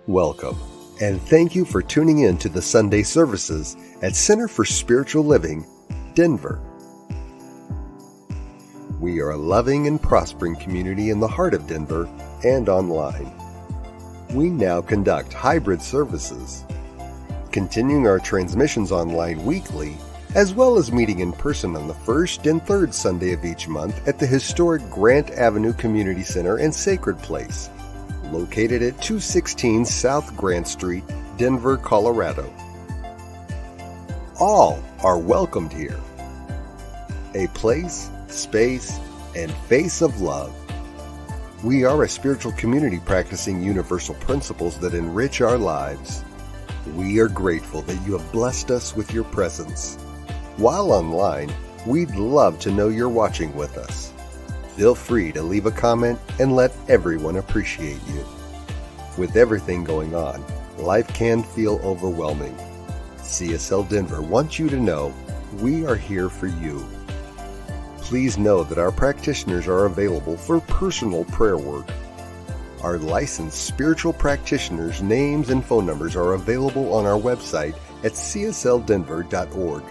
Welcome, and thank you for tuning in to the Sunday services at Center for Spiritual Living, Denver. We are a loving and prospering community in the heart of Denver and online. We now conduct hybrid services, continuing our transmissions online weekly, as well as meeting in person on the first and third Sunday of each month at the historic Grant Avenue Community Center and Sacred Place, located at 216 South Grant Street, Denver, Colorado. All are welcomed here. A place, space, and face of love. We are a spiritual community practicing universal principles that enrich our lives. We are grateful that you have blessed us with your presence. While online, we'd love to know you're watching with us. Feel free to leave a comment and let everyone appreciate you. With everything going on, life can feel overwhelming. CSL Denver wants you to know we are here for you. Please know that our practitioners are available for personal prayer work. Our licensed spiritual practitioners' names and phone numbers are available on our website at csldenver.org.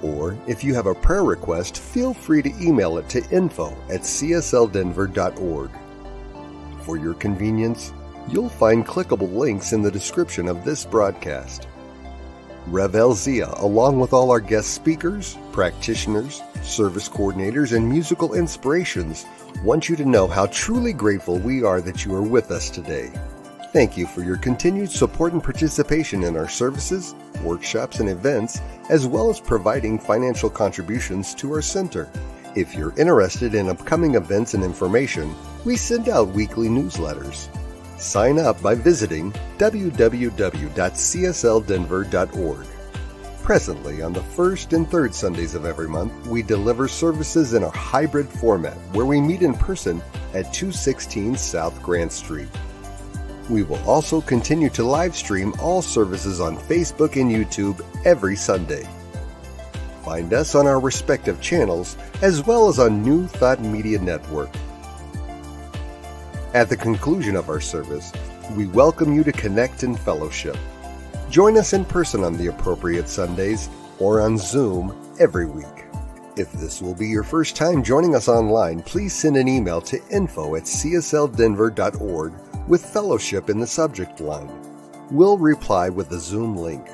Or if you have a prayer request, feel free to email it to info@csldenver.org. For your convenience, you'll find clickable links in the description of this broadcast. Rev El Zia, along with all our guest speakers, practitioners, service coordinators, and musical inspirations, want you to know how truly grateful we are that you are with us today. Thank you for your continued support and participation in our services, workshops, and events, as well as providing financial contributions to our center. If you're interested in upcoming events and information, we send out weekly newsletters. Sign up by visiting www.csldenver.org. Presently, on the first and third Sundays of every month, we deliver services in a hybrid format where we meet in person at 216 South Grant Street. We will also continue to live stream all services on Facebook and YouTube every Sunday. Find us on our respective channels as well as on New Thought Media Network. At the conclusion of our service, we welcome you to connect in fellowship. Join us in person on the appropriate Sundays or on Zoom every week. If this will be your first time joining us online, please send an email to info@csldenver.org with fellowship in the subject line. We'll reply with the Zoom link.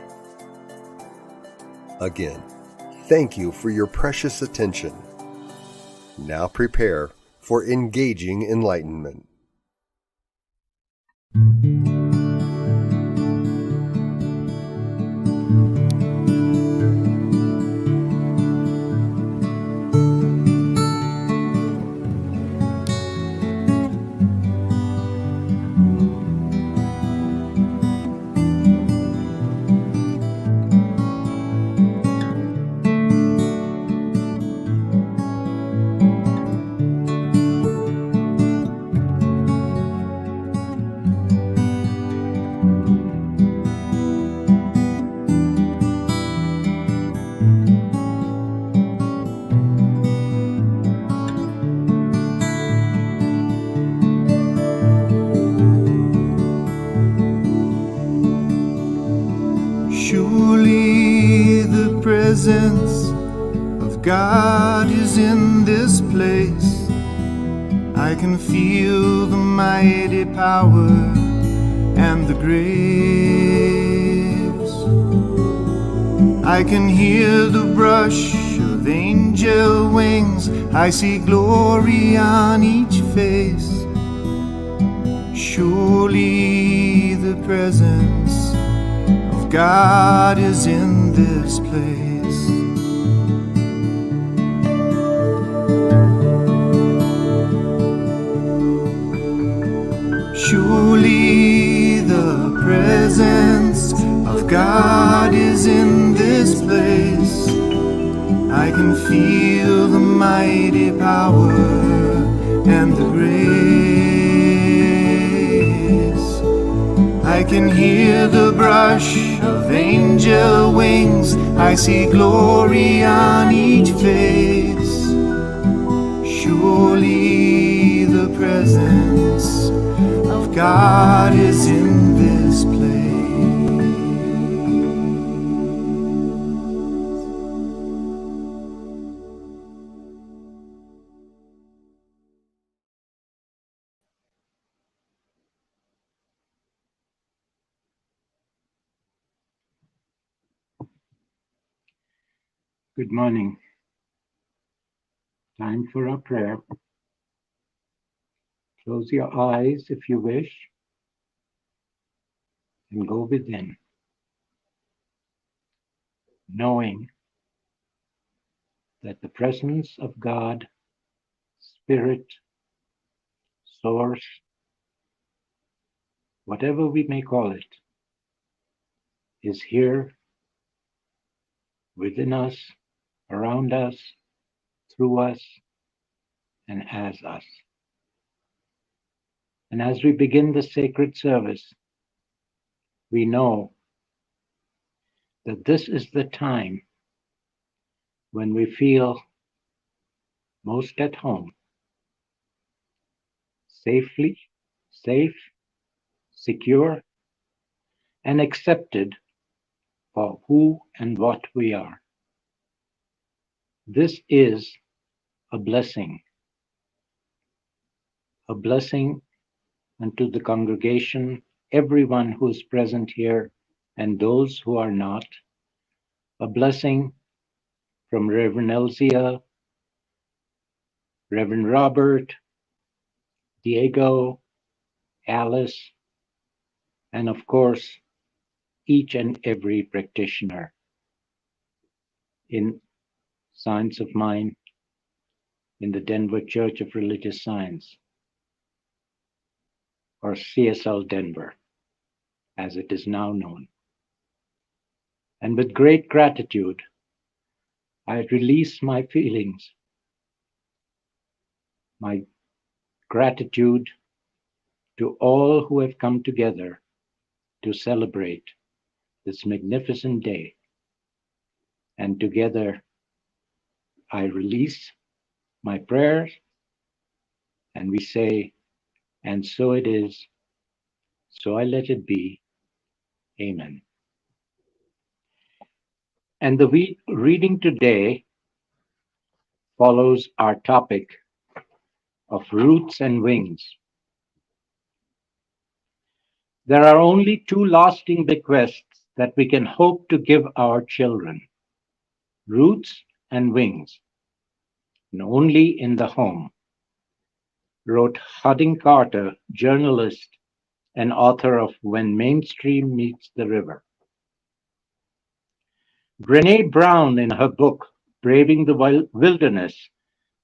Again, thank you for your precious attention. Now prepare for engaging enlightenment. Presence of God is in this place. I can feel the mighty power and the grace. I can hear the brush of angel wings. I see glory on each face. Surely the presence of God is in this place. Surely the presence of God is in this place. I can feel the mighty power and the grace. I can hear the brush of angel wings. I see glory on each face. Surely the presence of God is in this Good morning. Time for our prayer. Close your eyes if you wish and go within, knowing that the presence of God, Spirit, Source, whatever we may call it, is here within us, around us, through us, and as us. And as we begin the sacred service, we know that this is the time when we feel most at home, safely, safe, secure, and accepted for who and what we are. This is a blessing unto the congregation, everyone who is present here, and those who are not. A blessing from Reverend Elzia, Reverend Robert, Diego, Alice, and of course, each and every practitioner in Science of Mind in the Denver Church of Religious Science, or CSL Denver, as it is now known. And with great gratitude, I release my feelings, my gratitude to all who have come together to celebrate this magnificent day. And together, I release my prayers and we say, and so it is, so I let it be. Amen. And the reading today follows our topic of roots and wings. There are only two lasting bequests that we can hope to give our children, roots and wings, and only in the home, wrote Harding Carter, journalist and author of When Mainstream Meets the River. Brené Brown, in her book, Braving the Wilderness,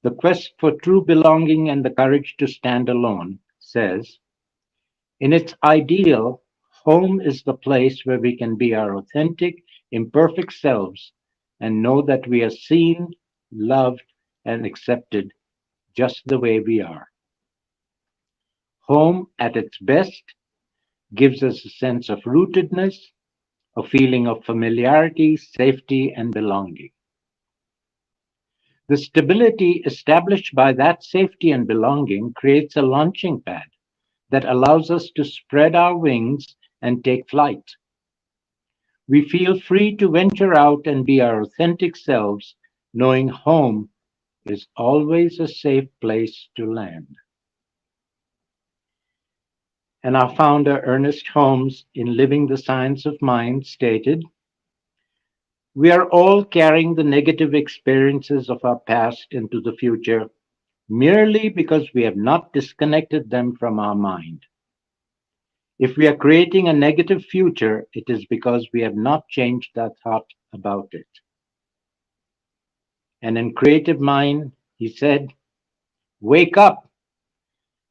The Quest for True Belonging and the Courage to Stand Alone, says, in its ideal, home is the place where we can be our authentic, imperfect selves and know that we are seen, loved, and accepted just the way we are. Home, at its best, gives us a sense of rootedness, a feeling of familiarity, safety, and belonging. The stability established by that safety and belonging creates a launching pad that allows us to spread our wings and take flight. We feel free to venture out and be our authentic selves, knowing home is always a safe place to land. And our founder, Ernest Holmes, in Living the Science of Mind, stated, we are all carrying the negative experiences of our past into the future merely because we have not disconnected them from our mind. If we are creating a negative future, it is because we have not changed that thought about it. And in Creative Mind, he said, wake up.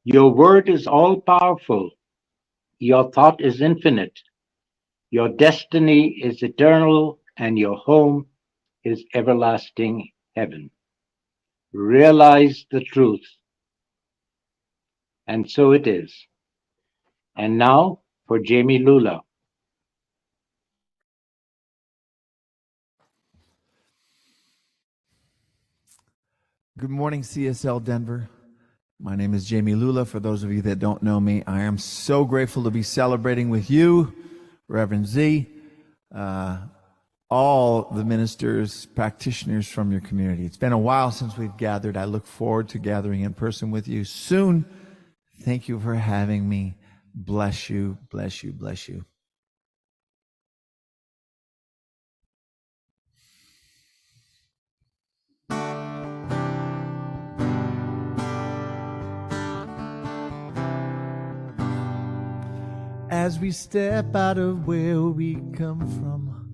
Your word is all powerful. Your thought is infinite. Your destiny is eternal, and your home is everlasting heaven. Realize the truth. And so it is. And now for Jami Lula. Good morning, CSL Denver. My name is Jami Lula. For those of you that don't know me, I am so grateful to be celebrating with you, Reverend Z, all the ministers, practitioners from your community. It's been a while since we've gathered. I look forward to gathering in person with you soon. Thank you for having me. Bless you, bless you, bless you. as we step out of where we come from,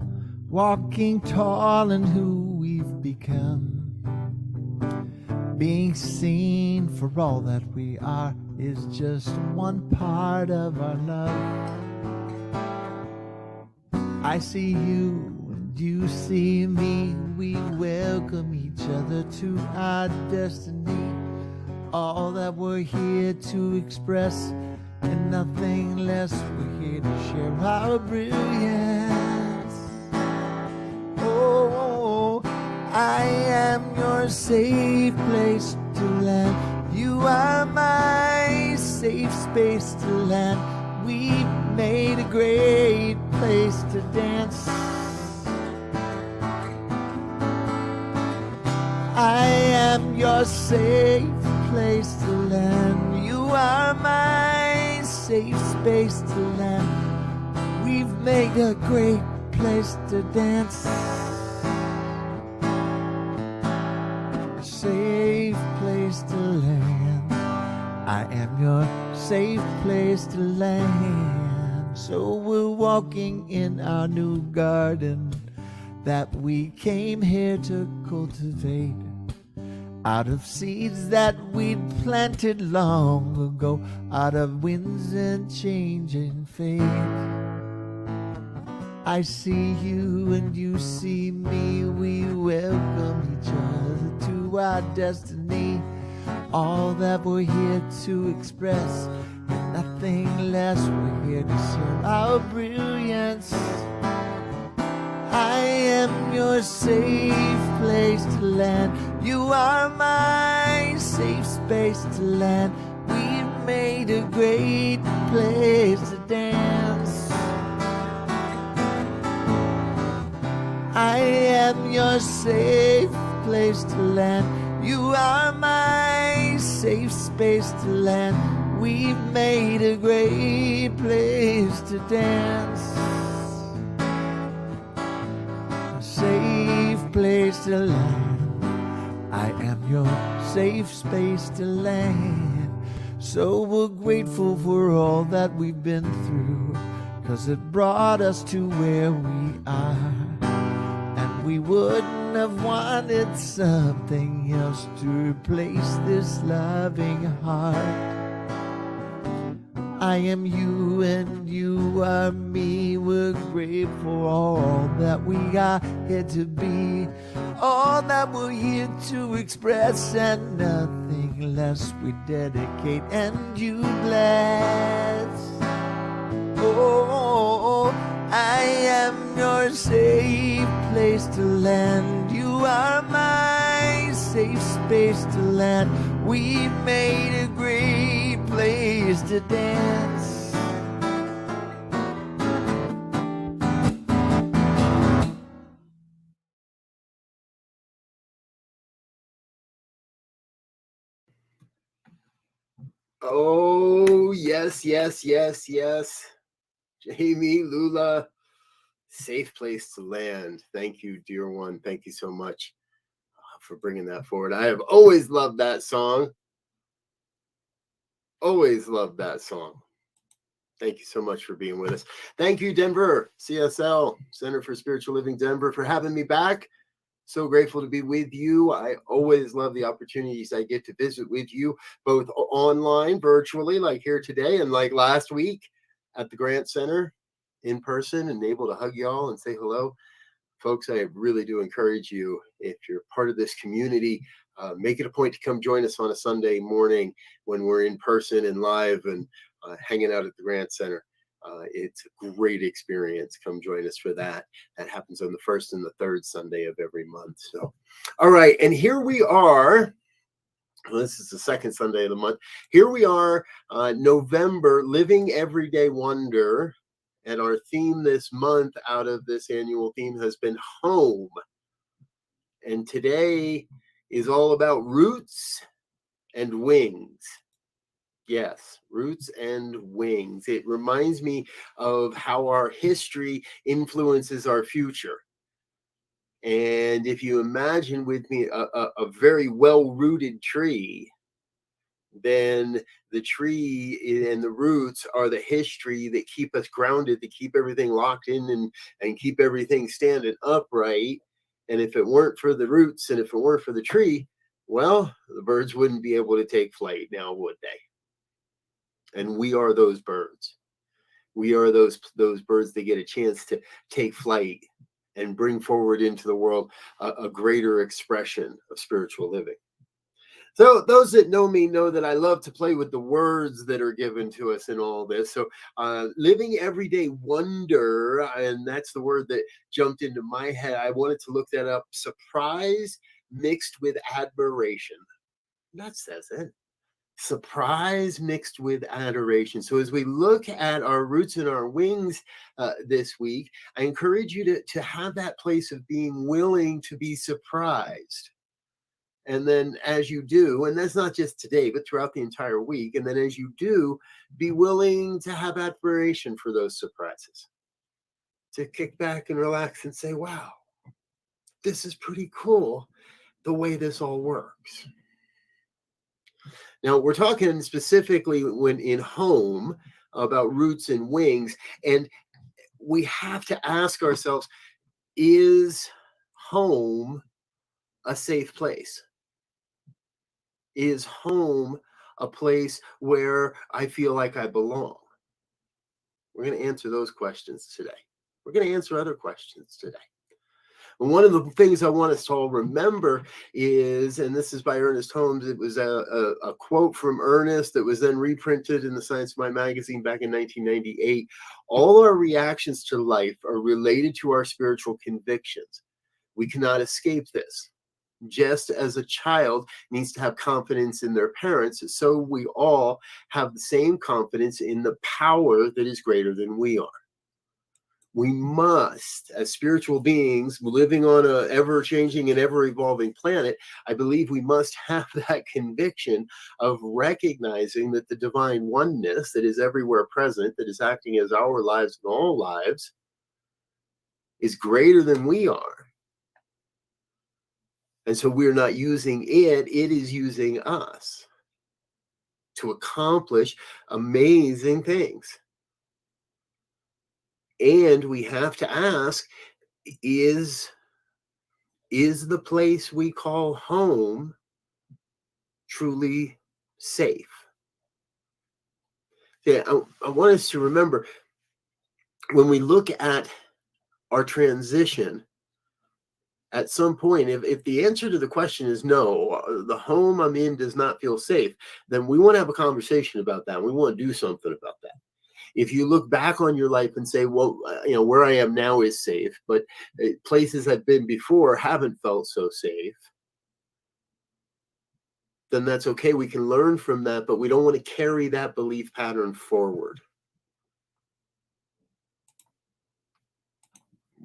walking tall in who we've become. Being seen for all that we are is just one part of our love. I see you and you see me. We welcome each other to our destiny. All that we're here to express and nothing less. We're here to share our brilliance. Oh, I am your safe place to land. You are my safe space to land. We've made a great place to dance. I am your safe place to land. You are my safe space to land. We've made a great place to dance. A safe place to land. I am your safe place to land. So we're walking in our new garden that we came here to cultivate, out of seeds that we'd planted long ago, out of winds and changing fate. I see you and you see me. We welcome each other to our destiny. All that we're here to express and nothing less. We're here to share our brilliance. I am your safe place to land. You are my safe space to land. We've made a great place to dance. I am your safe place to land. You are my safe space to land. We've made a great place to dance. Safe place to land. I am your safe space to land. So we're grateful for all that we've been through, 'cause it brought us to where we are. And we wouldn't have wanted something else to replace this loving heart. I am you and you are me. We're grateful for all that we are here to be, all that we're here to express, and nothing less. We dedicate and you bless. Oh, I am your safe place to land. You are my safe space to land. We made a great place to dance. Oh, yes, yes, yes, yes. Jami Lula, safe place to land. Thank you, dear one. Thank you so much for bringing that forward. I have always loved that song. Always loved that song. Thank you so much for being with us. Thank you, Denver, CSL, Center for Spiritual Living Denver, for having me back. So grateful to be with you. I always love the opportunities I get to visit with you, both online, virtually, like here today, and like last week at the Grant Center in person, and able to hug y'all and say hello. Folks, I really do encourage you, if you're part of this community, make it a point to come join us on a Sunday morning when we're in person and live and hanging out at the Grant Center. It's a great experience. Come join us for that. That happens on the first and the third Sunday of every month. So, all right. And here we are. This is the second Sunday of the month. Here we are, November, Living Everyday Wonder. And our theme this month, out of this annual theme, has been home. And today is all about roots and wings. Yes, roots and wings. It reminds me of how our history influences our future. And if you imagine with me a very well-rooted tree, then the tree and the roots are the history that keep us grounded, to keep everything locked in and keep everything standing upright. And if it weren't for the roots and if it weren't for the tree, well, the birds wouldn't be able to take flight now, would they? And we are those birds. We are those birds that get a chance to take flight and bring forward into the world a greater expression of spiritual living. So those that know me know that I love to play with the words that are given to us in all this. So living everyday wonder, and that's the word that jumped into my head. I wanted to look that up. Surprise mixed with admiration. That says it. Surprise mixed with adoration. So as we look at our roots and our wings this week, I encourage you to have that place of being willing to be surprised. And then as you do, and that's not just today, but throughout the entire week, and then as you do, be willing to have admiration for those surprises. To kick back and relax and say, wow, this is pretty cool the way this all works. Now, we're talking specifically when in home about roots and wings, and we have to ask ourselves, is home a safe place? Is home a place where I feel like I belong? We're going to answer those questions today. We're going to answer other questions today. And one of the things I want us to all remember is, and this is by Ernest Holmes, it was a quote from Ernest that was then reprinted in the Science of Mind magazine back in 1998. All our reactions to life are related to our spiritual convictions. We cannot escape this. Just as a child needs to have confidence in their parents, so we all have the same confidence in the power that is greater than we are. We must, as spiritual beings living on an ever-changing and ever-evolving planet, I believe we must have that conviction of recognizing that the divine oneness that is everywhere present, that is acting as our lives and all lives, is greater than we are. And so we're not using it, it is using us to accomplish amazing things. And we have to ask, is the place we call home truly safe? Yeah, I want us to remember, when we look at our transition, at some point, if the answer to the question is no, the home I'm in does not feel safe, then we want to have a conversation about that. We want to do something about that. If you look back on your life and say, well, where I am now is safe, but places I've been before haven't felt so safe, then that's okay. We can learn from that, but we don't want to carry that belief pattern forward.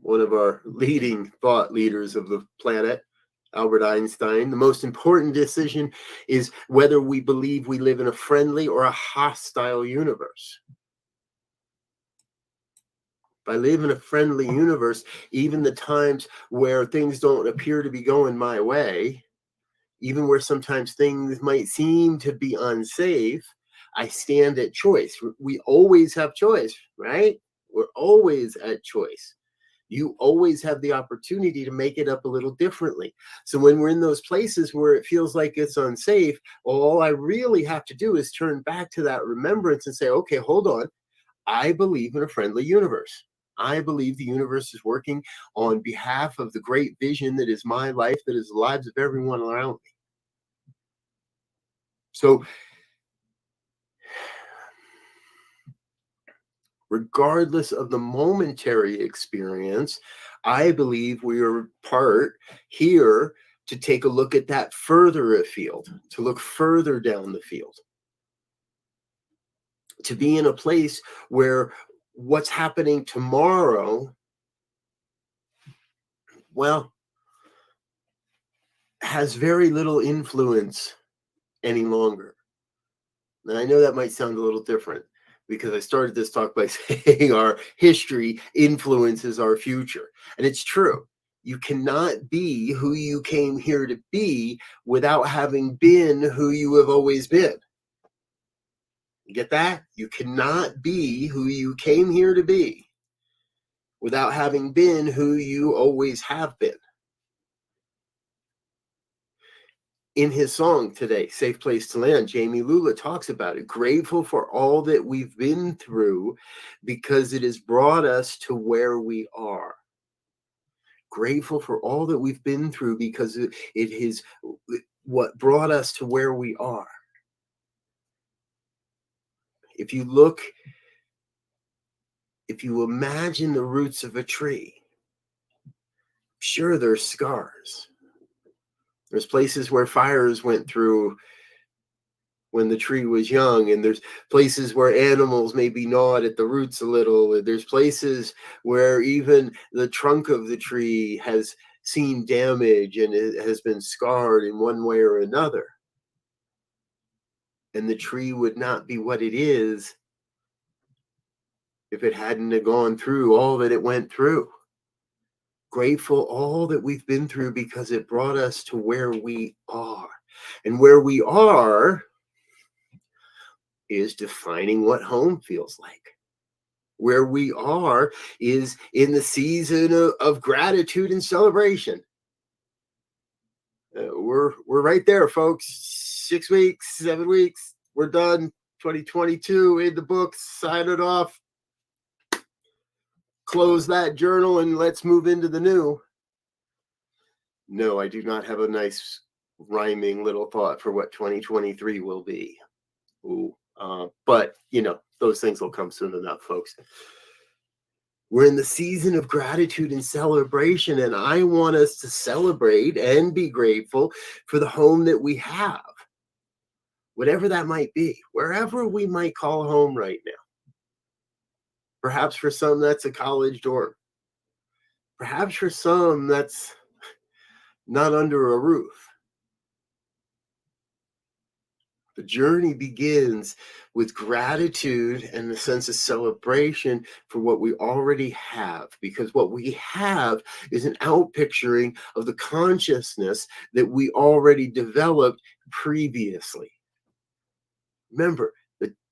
One of our leading thought leaders of the planet, Albert Einstein, the most important decision is whether we believe we live in a friendly or a hostile universe. If I live in a friendly universe, even the times where things don't appear to be going my way, even where sometimes things might seem to be unsafe, I stand at choice. We always have choice, right? We're always at choice. You always have the opportunity to make it up a little differently. So when we're in those places where it feels like it's unsafe, all I really have to do is turn back to that remembrance and say, okay, hold on. I believe in a friendly universe. I believe the universe is working on behalf of the great vision that is my life, that is the lives of everyone around me. So regardless of the momentary experience, I believe we are part here to take a look at that further afield, to look further down the field, to be in a place where what's happening tomorrow, well, has very little influence any longer. And I know that might sound a little different, because I started this talk by saying our history influences our future. And it's true. You cannot be who you came here to be without having been who you have always been. Get that? You cannot be who you came here to be without having been who you always have been. In his song today, Safe Place to Land, Jami Lula talks about it. Grateful for all that we've been through because it has brought us to where we are. Grateful for all that we've been through because it is what brought us to where we are. If you imagine the roots of a tree, sure, there's scars. There's places where fires went through when the tree was young, and there's places where animals maybe gnawed at the roots a little. There's places where even the trunk of the tree has seen damage and it has been scarred in one way or another. And the tree would not be what it is if it hadn't have gone through all that it went through. Grateful all that we've been through because it brought us to where we are. And where we are is defining what home feels like. Where we are is in the season of gratitude and celebration. We're right there, folks. 6 weeks, 7 weeks, we're done. 2022 in the books. Sign it off. Close that journal and let's move into the new. No, I do not have a nice rhyming little thought for what 2023 will be. Ooh. But, those things will come soon enough, folks. We're in the season of gratitude and celebration, and I want us to celebrate and be grateful for the home that we have, whatever that might be, wherever we might call home right now. Perhaps for some, that's a college dorm. Perhaps for some, that's not under a roof. The journey begins with gratitude and the sense of celebration for what we already have, because what we have is an outpicturing of the consciousness that we already developed previously. Remember,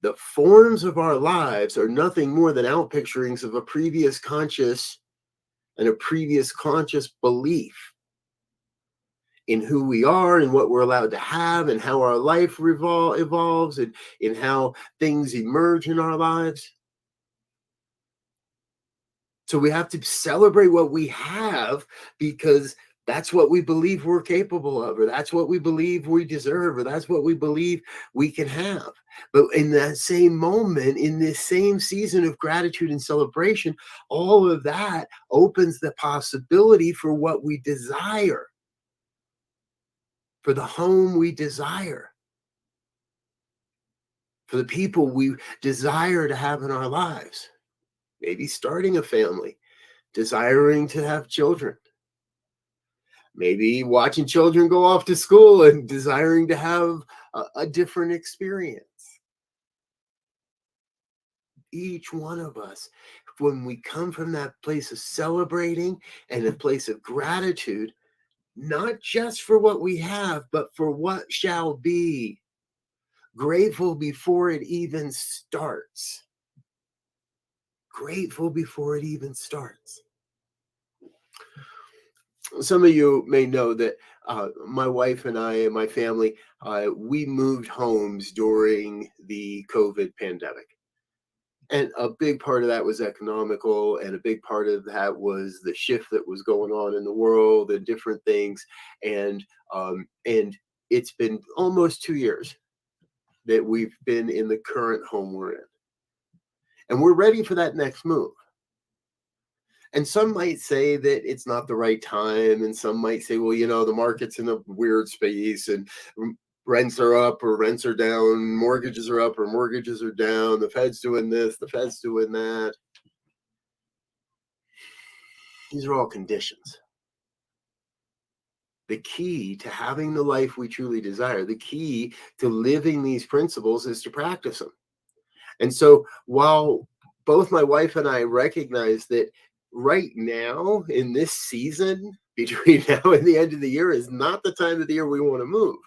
the forms of our lives are nothing more than outpicturings of a previous conscious and a previous conscious belief in who we are and what we're allowed to have and how our life evolves and in how things emerge in our lives. So we have to celebrate what we have because that's what we believe we're capable of, or that's what we believe we deserve, or that's what we believe we can have. But in that same moment, in this same season of gratitude and celebration, all of that opens the possibility for what we desire, for the home we desire, for the people we desire to have in our lives. Maybe starting a family, desiring to have children. Maybe watching children go off to school and desiring to have a different experience. Each one of us, when we come from that place of celebrating and a place of gratitude, not just for what we have, but for what shall be. Grateful before it even starts. Grateful before it even starts. Some of you may know that my wife and I and my family, we moved homes during the COVID pandemic. And a big part of that was economical, and a big part of that was the shift that was going on in the world and different things. And it's been almost 2 years that we've been in the current home we're in. And we're ready for that next move. And some might say that it's not the right time. And some might say, well, the market's in a weird space and rents are up or rents are down, mortgages are up or mortgages are down, the Fed's doing this, the Fed's doing that. These are all conditions. The key to having the life we truly desire, the key to living these principles is to practice them. And so while both my wife and I recognize that right now in this season, between now and the end of the year, is not the time of the year we want to move.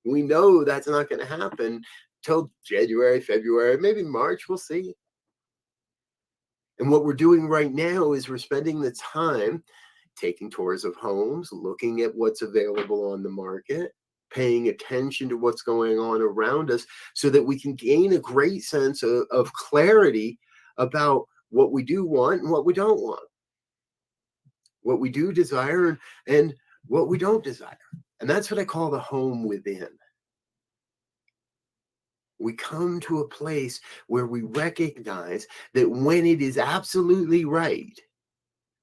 We know that's not going to happen till January, February, maybe March, we'll see. And what we're doing right now is we're spending the time taking tours of homes, looking at what's available on the market, paying attention to what's going on around us so that we can gain a great sense of clarity about what we do want and what we don't want, what we do desire and what we don't desire. And that's what I call the home within. We come to a place where we recognize that when it is absolutely right,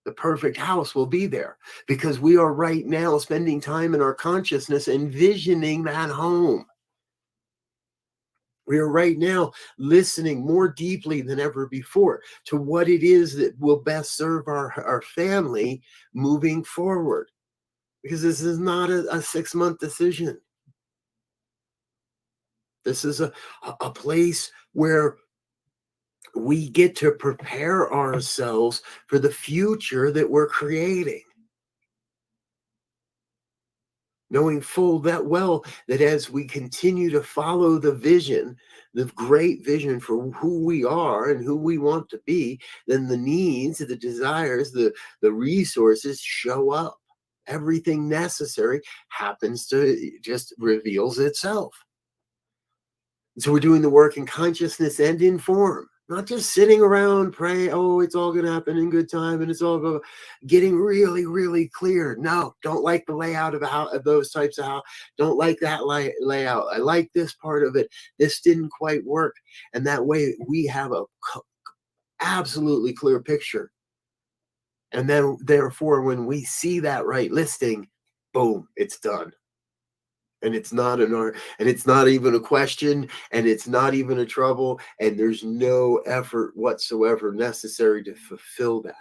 the perfect house will be there, because we are right now spending time in our consciousness envisioning that home. We are right now listening more deeply than ever before to what it is that will best serve our family moving forward, because this is not a 6-month decision. This is a place where we get to prepare ourselves for the future that we're creating, knowing full that well that as we continue to follow the vision, the great vision for who we are and who we want to be, then the needs, the desires, the resources show up. Everything necessary happens to just reveals itself. So we're doing the work in consciousness and in form, not just sitting around praying, oh, it's all going to happen in good time and it's all going to, getting really, really clear. No, don't like the layout of those types of house. Don't like that layout. I like this part of it. This didn't quite work. And that way we have a absolutely clear picture. And then therefore, when we see that right listing, boom, it's done. And it's not and it's not even a question, and it's not even a trouble, and there's no effort whatsoever necessary to fulfill that.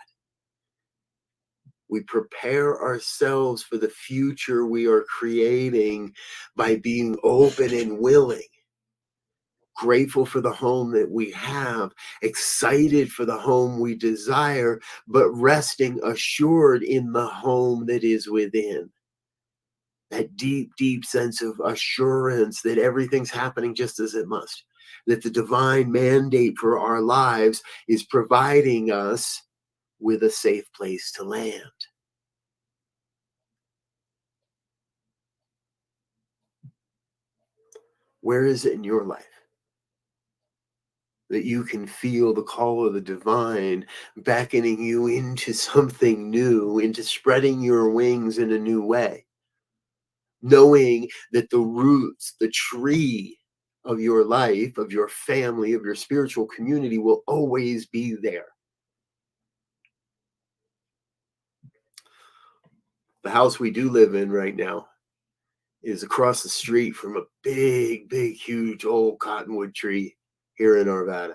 We prepare ourselves for the future we are creating by being open and willing, grateful for the home that we have, excited for the home we desire, but resting assured in the home that is within. That deep, deep sense of assurance that everything's happening just as it must, that the divine mandate for our lives is providing us with a safe place to land. Where is it in your life that you can feel the call of the divine beckoning you into something new, into spreading your wings in a new way? Knowing that the roots, the tree of your life, of your family, of your spiritual community will always be there. The house we do live in right now is across the street from a big, big, huge old cottonwood tree here in Arvada.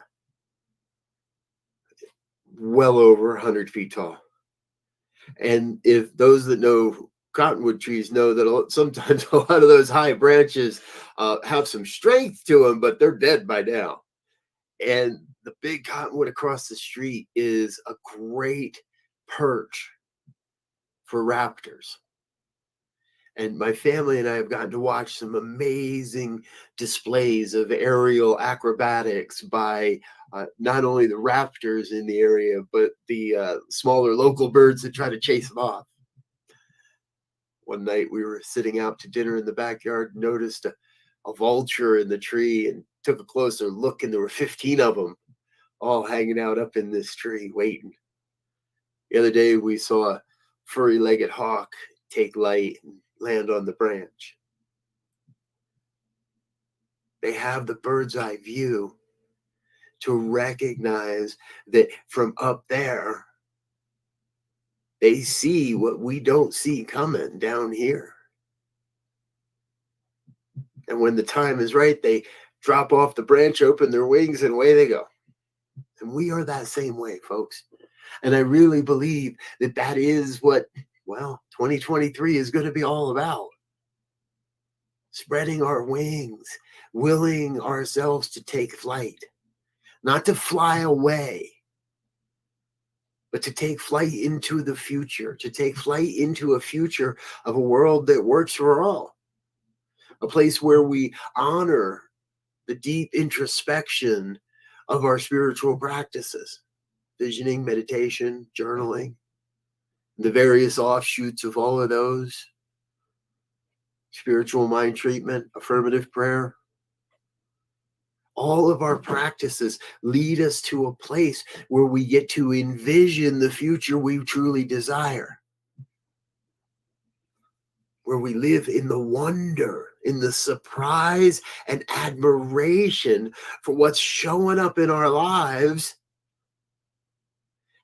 Well over 100 feet tall. And if those that know cottonwood trees know that sometimes a lot of those high branches have some strength to them, but they're dead by now. And the big cottonwood across the street is a great perch for raptors. And my family and I have gotten to watch some amazing displays of aerial acrobatics by not only the raptors in the area, but the smaller local birds that try to chase them off. One night we were sitting out to dinner in the backyard, noticed a vulture in the tree and took a closer look, and there were 15 of them all hanging out up in this tree waiting. The other day we saw a furry-legged hawk take light and land on the branch. They have the bird's eye view to recognize that from up there, they see what we don't see coming down here. And when the time is right, they drop off the branch, open their wings, and away they go. And we are that same way, folks. And I really believe that that is what, 2023 is going to be all about. Spreading our wings, willing ourselves to take flight, not to fly away, but to take flight into the future, to take flight into a future of a world that works for all, a place where we honor the deep introspection of our spiritual practices, visioning, meditation, journaling, the various offshoots of all of those, spiritual mind treatment, affirmative prayer. All of our practices lead us to a place where we get to envision the future we truly desire, where we live in the wonder, in the surprise and admiration for what's showing up in our lives,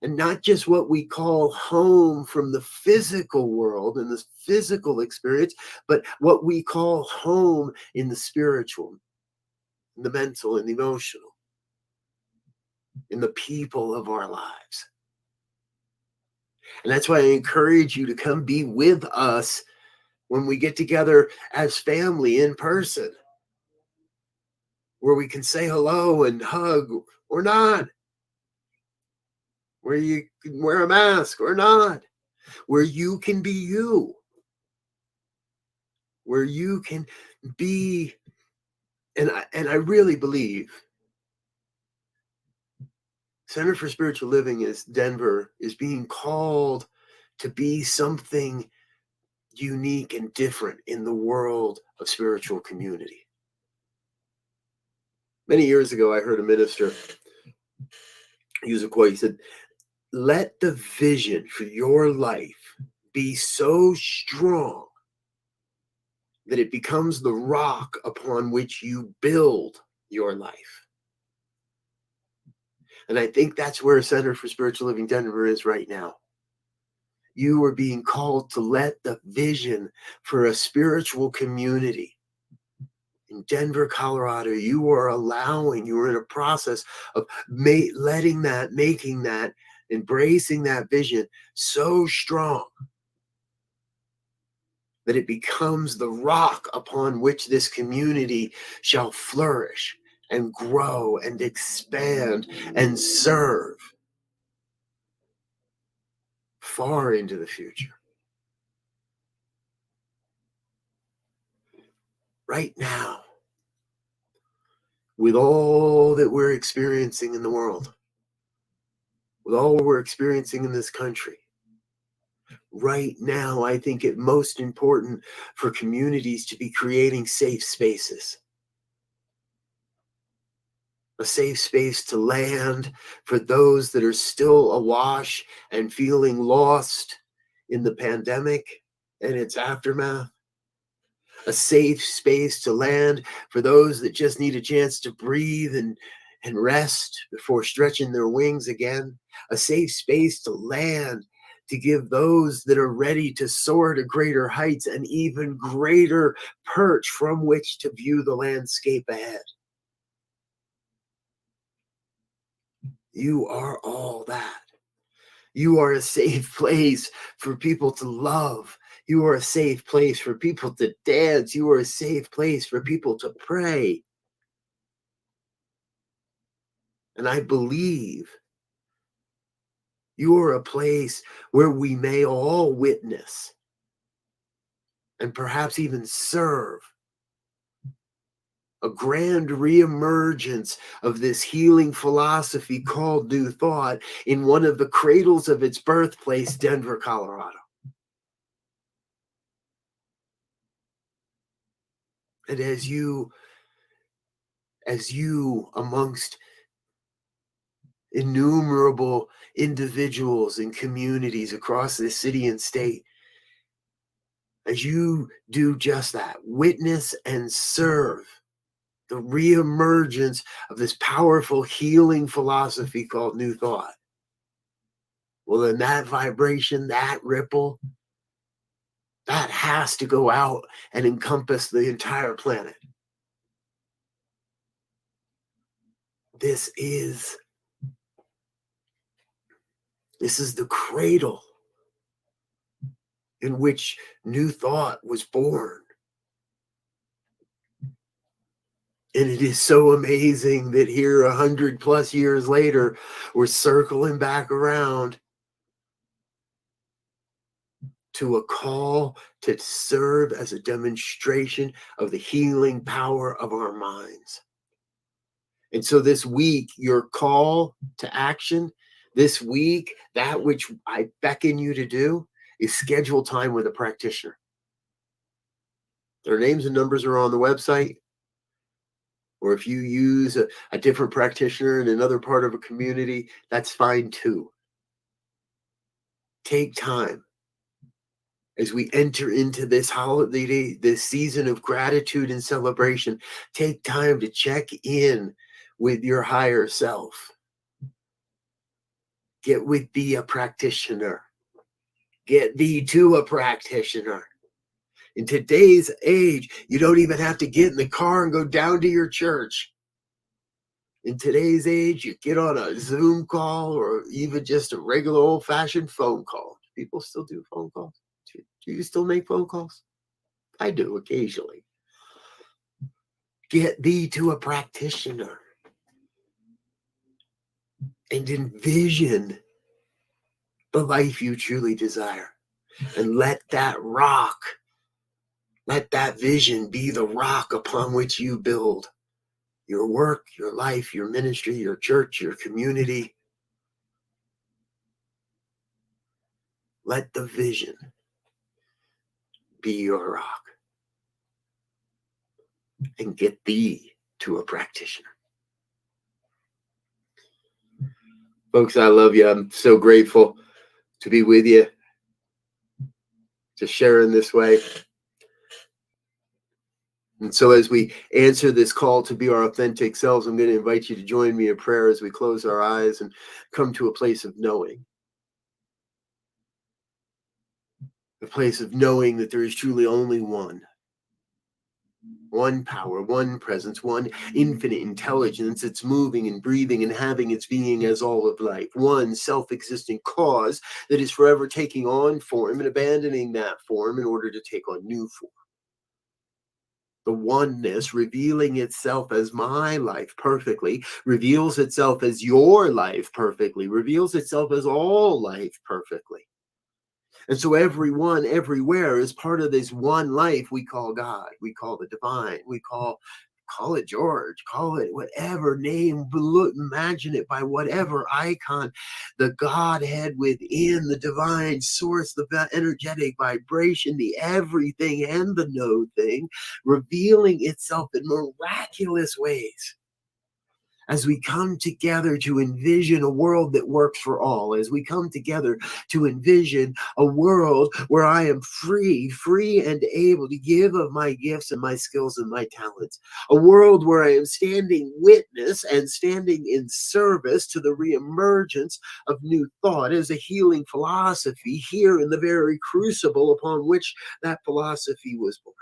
and not just what we call home from the physical world and the physical experience, but what we call home in the spiritual, in the mental and the emotional, in the people of our lives. And that's why I encourage you to come be with us when we get together as family in person, where we can say hello and hug or not, where you can wear a mask or not, where you can be you, where you can be. And I really believe Center for Spiritual Living is Denver is being called to be something unique and different in the world of spiritual community. Many years ago, I heard a minister use a quote. He said, "Let the vision for your life be so strong that it becomes the rock upon which you build your life." And I think that's where Center for Spiritual Living Denver is right now. You are being called to let the vision for a spiritual community in Denver, Colorado, you are in a process of making that, embracing that vision so strong that it becomes the rock upon which this community shall flourish and grow and expand and serve far into the future. Right now, with all that we're experiencing in the world, with all we're experiencing in this country, right now, I think it's most important for communities to be creating safe spaces. A safe space to land for those that are still awash and feeling lost in the pandemic and its aftermath. A safe space to land for those that just need a chance to breathe and rest before stretching their wings again. A safe space to land to give those that are ready to soar to greater heights an even greater perch from which to view the landscape ahead. You are all that. You are a safe place for people to love. You are a safe place for people to dance. You are a safe place for people to pray. And I believe you are a place where we may all witness and perhaps even serve a grand reemergence of this healing philosophy called New Thought in one of the cradles of its birthplace, Denver, Colorado. And as you amongst innumerable individuals and communities across this city and state, as you do just that, witness and serve the reemergence of this powerful healing philosophy called New Thought, well, then that vibration, that ripple, that has to go out and encompass the entire planet. This is the cradle in which New Thought was born. And it is so amazing that here 100+ years later, we're circling back around to a call to serve as a demonstration of the healing power of our minds. And so this week, your call to action, this week, that which I beckon you to do is schedule time with a practitioner. Their names and numbers are on the website. Or if you use a different practitioner in another part of a community, that's fine too. Take time as we enter into this holiday, this season of gratitude and celebration. Take time to check in with your higher self. Get with thee a practitioner. Get thee to a practitioner. In today's age, you don't even have to get in the car and go down to your church. In today's age, you get on a Zoom call or even just a regular old-fashioned phone call. People still do phone calls. Do you still make phone calls? I do occasionally. Get thee to a practitioner and envision the life you truly desire. And let that rock, let that vision be the rock upon which you build your work, your life, your ministry, your church, your community. Let the vision be your rock. And get thee to a practitioner. Folks, I love you. I'm so grateful to be with you, to share in this way. And so as we answer this call to be our authentic selves, I'm going to invite you to join me in prayer as we close our eyes and come to a place of knowing. A place of knowing that there is truly only one power, one presence, one infinite intelligence that's moving and breathing and having its being as all of life. One self-existing cause that is forever taking on form and abandoning that form in order to take on new form. The oneness revealing itself as my life perfectly, reveals itself as your life perfectly, reveals itself as all life perfectly. And so everyone, everywhere is part of this one life we call God, we call the divine, we call it George, call it whatever name, imagine it by whatever icon, the Godhead within, the divine source, the energetic vibration, the everything and the no thing, revealing itself in miraculous ways. As we come together to envision a world that works for all, as we come together to envision a world where I am free and able to give of my gifts and my skills and my talents, a world where I am standing witness and standing in service to the reemergence of new thought as a healing philosophy here in the very crucible upon which that philosophy was born.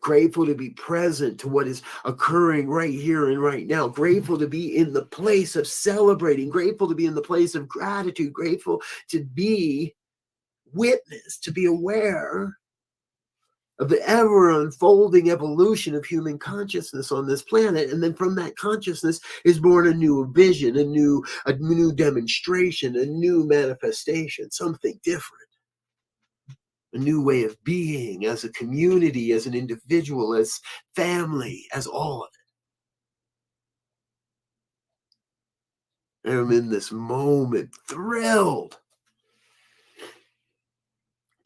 Grateful to be present to what is occurring right here and right now. Grateful to be in the place of celebrating. Grateful to be in the place of gratitude. Grateful to be witness, to be aware of the ever unfolding evolution of human consciousness on this planet. And then from that consciousness is born a new vision, a new demonstration, a new manifestation, something different. A new way of being as a community, as an individual, as family, as all of it. And I'm in this moment thrilled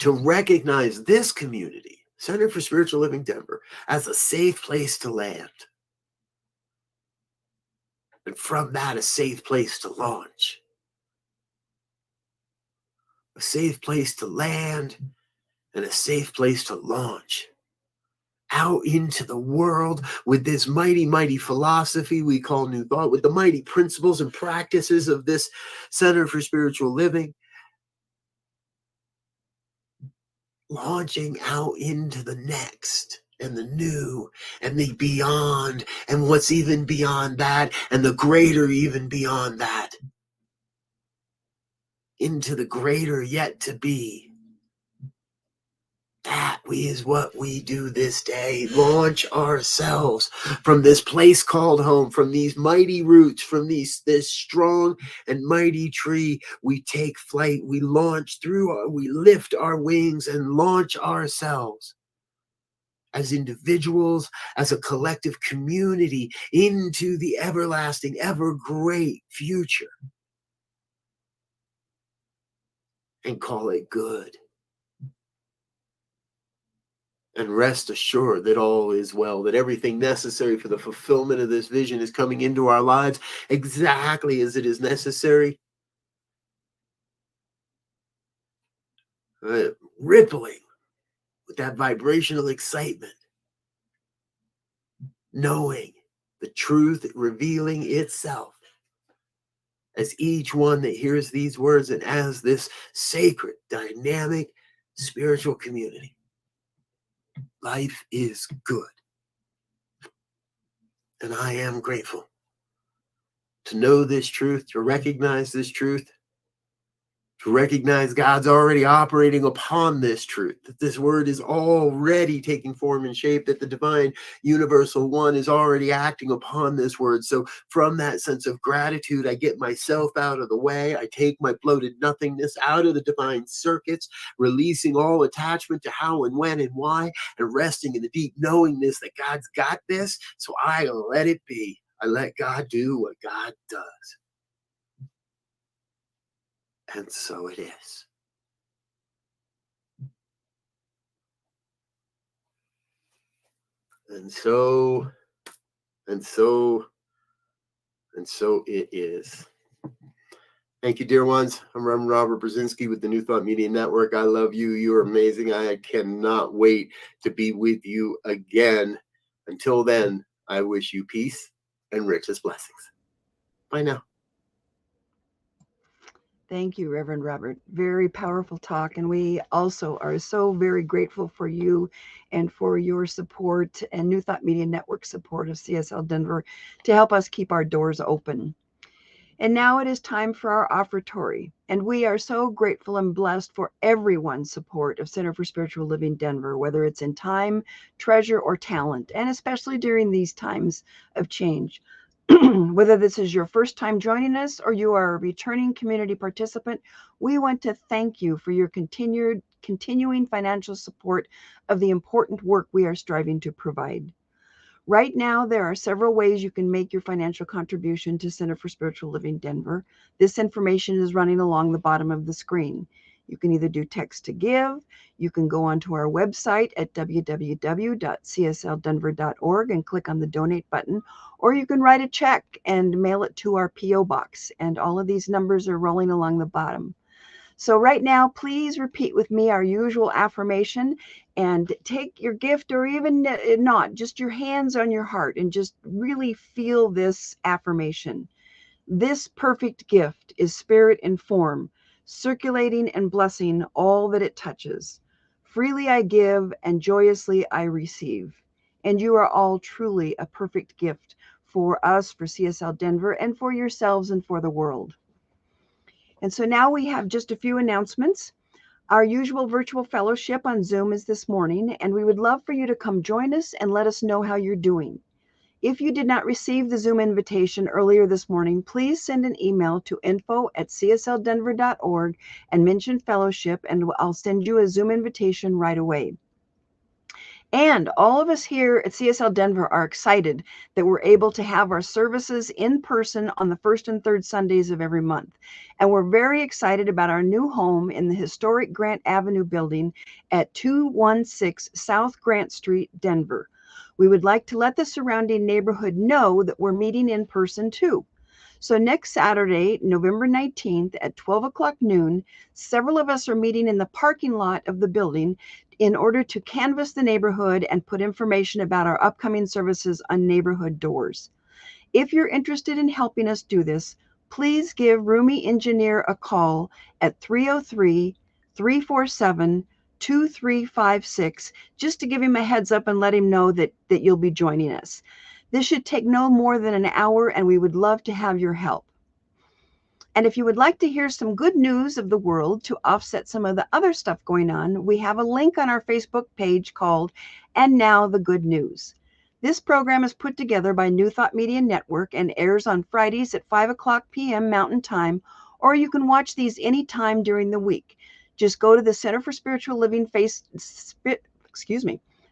to recognize this community, Center for Spiritual Living Denver, as a safe place to land. And from that, a safe place to launch. A safe place to land and a safe place to launch out into the world with this mighty, mighty philosophy we call New Thought, with the mighty principles and practices of this Center for Spiritual Living, launching out into the next and the new and the beyond and what's even beyond that and the greater even beyond that, into the greater yet to be. That is what we do this day. Launch ourselves from this place called home, from these mighty roots, from this strong and mighty tree. We take flight, we launch through, we lift our wings and launch ourselves as individuals, as a collective community, into the everlasting, ever great future, and call it good. And rest assured that all is well, that everything necessary for the fulfillment of this vision is coming into our lives exactly as it is necessary. Rippling with that vibrational excitement, knowing the truth revealing itself as each one that hears these words and as this sacred, dynamic, spiritual community. Life is good. And I am grateful to know this truth, to recognize this truth, to recognize God's already operating upon this truth, that this word is already taking form and shape, that the divine universal one is already acting upon this word. So from that sense of gratitude, I get myself out of the way. I take my bloated nothingness out of the divine circuits, releasing all attachment to how and when and why, and resting in the deep knowingness that God's got this. So I let it be. I let God do what God does. And so it is. And so it is. Thank you, dear ones. I'm Reverend Robert Brzezinski with the New Thought Media Network. I love you. You're amazing. I cannot wait to be with you again. Until then, I wish you peace and richest blessings. Bye now. Thank you, Reverend Robert. Very powerful talk. And we also are so very grateful for you and for your support and New Thought Media Network support of CSL Denver to help us keep our doors open. And now it is time for our offertory. And we are so grateful and blessed for everyone's support of Center for Spiritual Living Denver, whether it's in time, treasure, or talent, and especially during these times of change. Whether this is your first time joining us or you are a returning community participant, we want to thank you for your continuing financial support of the important work we are striving to provide. Right now, there are several ways you can make your financial contribution to Center for Spiritual Living Denver. This information is running along the bottom of the screen. You can either do text to give, you can go onto our website at www.csldenver.org and click on the donate button, or you can write a check and mail it to our P.O. box. And all of these numbers are rolling along the bottom. So right now, please repeat with me our usual affirmation and take your gift, or even not, just your hands on your heart, and just really feel this affirmation. This perfect gift is spirit in form, circulating and blessing all that it touches. Freely I give and joyously I receive. And you are all truly a perfect gift for us, for CSL Denver, and for yourselves and for the world. And so now we have just a few announcements. Our usual virtual fellowship on Zoom is this morning, and we would love for you to come join us and let us know how you're doing. If you did not receive the Zoom invitation earlier this morning, please send an email to info@csldenver.org and mention fellowship, and I'll send you a Zoom invitation right away. And all of us here at CSL Denver are excited that we're able to have our services in person on the first and third Sundays of every month. And we're very excited about our new home in the historic Grant Avenue building at 216 South Grant Street, Denver. We would like to let the surrounding neighborhood know that we're meeting in person too. So next Saturday, November 19th at 12 o'clock noon, several of us are meeting in the parking lot of the building in order to canvass the neighborhood and put information about our upcoming services on neighborhood doors. If you're interested in helping us do this, please give Rumi Engineer a call at 303-347-2356, just to give him a heads up and let him know that you'll be joining us. This should take no more than an hour, and we would love to have your help. And if you would like to hear some good news of the world to offset some of the other stuff going on, we have a link on our Facebook page called And Now the Good News. This program is put together by New Thought Media Network and airs on Fridays at 5 o'clock p.m. Mountain Time, or you can watch these anytime during the week. Just go to the Center for Spiritual Living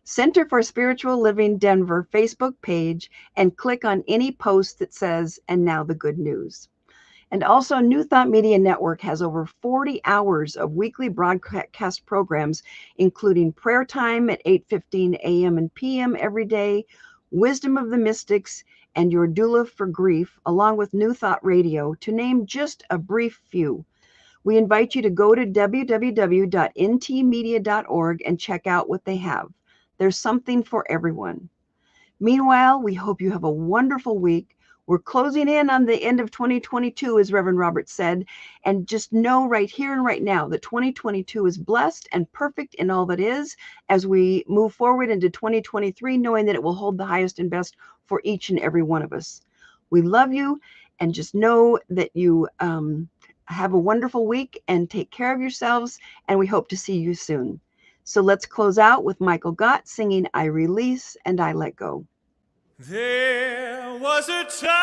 Center for Spiritual Living Denver Facebook page and click on any post that says, "And now the good news." And also, New Thought Media Network has over 40 hours of weekly broadcast programs, including prayer time at 8:15 a.m. and p.m. every day, Wisdom of the Mystics, and Your Doula for Grief, along with New Thought Radio, to name just a brief few. We invite you to go to www.ntmedia.org and check out what they have. There's something for everyone. Meanwhile, we hope you have a wonderful week. We're closing in on the end of 2022, as Reverend Robert said, and just know right here and right now that 2022 is blessed and perfect in all that is, as we move forward into 2023, knowing that it will hold the highest and best for each and every one of us. We love you, and just know that you have a wonderful week and take care of yourselves, and we hope to see you soon. So let's close out with Michael Gott singing "I Release and I Let Go." There was a time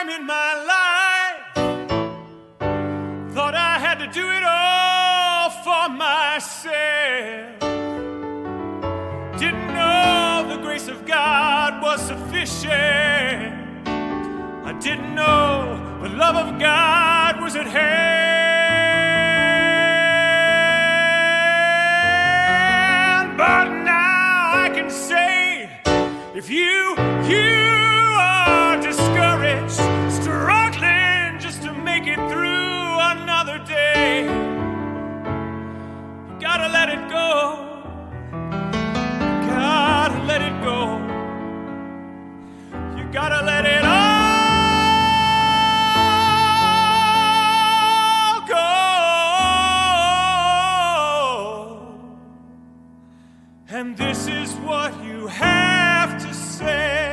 in my life, thought I had to do it all for myself. Didn't know the grace of God was sufficient. I didn't know the love of God was at hand. But now I can say, if you are discouraged, struggling just to make it through another day, you gotta let it go. You gotta let it go. You gotta let it all go. And this is what you have to say.